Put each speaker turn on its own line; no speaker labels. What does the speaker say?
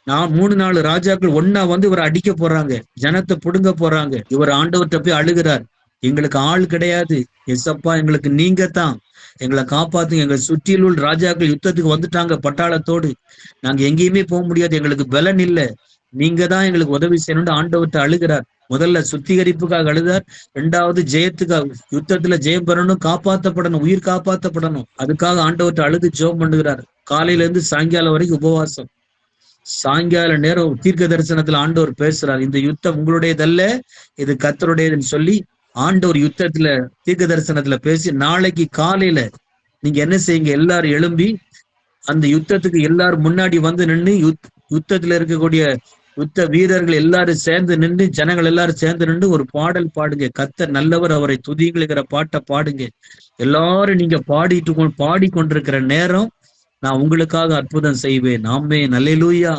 நான் 3-4 ராஜாக்கள் ஒன்னா வந்து இவரை அடிக்க போறாங்க, ஜனத்தை புடுங்க போறாங்க. இவர் ஆண்டவர்கிட்ட போய் அழுகிறார். எங்களுக்கு ஆள் கிடையாது, எசப்பா எங்களுக்கு நீங்க தான், எங்களை காப்பாத்துங்க. எங்களை சுற்றியில் உள்ள ராஜாக்கள் யுத்தத்துக்கு வந்துட்டாங்க பட்டாளத்தோடு, நாங்க எங்கேயுமே போக முடியாது, எங்களுக்கு பலன் இல்லை, நீங்க தான் எங்களுக்கு உதவி செய்யணும்னு ஆண்டவர்கிட்ட அழுகிறார். முதல்ல சுத்திகரிப்புக்காக அழுதார், இரண்டாவது ஜெயத்துக்காக, யுத்தத்துல ஜெயம் பெறணும், காப்பாற்றப்படணும், உயிர் காப்பாற்றப்படணும், அதுக்காக ஆண்டவர்கிட்ட அழுது ஜெபம் பண்ணுகிறார். காலையில இருந்து சாயங்காலம் வரைக்கும் உபவாசம். சாயங்கால நேரம் தீர்க்க தரிசனத்துல ஆண்டவர் பேசுறார், இந்த யுத்தம் உங்களுடையதல்ல, இது கர்த்தருடையதுன்னு சொல்லி ஆண்டவர் யுத்தத்துல தீர்க்க தரிசனத்துல பேசி, நாளைக்கு காலையில நீங்க என்ன செய்யுங்க, எல்லாரும் எழும்பி அந்த யுத்தத்துக்கு எல்லாரும் முன்னாடி வந்து நின்று, யுத்தத்துல இருக்கக்கூடிய யுத்த வீரர்கள் எல்லாரும் சேர்ந்து நின்று, ஜனங்கள் எல்லாரும் சேர்ந்து நின்று ஒரு பாடல் பாடுங்க, கர்த்தர் நல்லவர் அவரை துதிங்கிற பாட்டை பாடுங்க. எல்லாரும் நீங்க பாடிக்கொண்டிருக்கிற நேரம் நான் உங்களுக்காக அற்புதம் செய்வேன். ஆமென், அல்லேலூயா.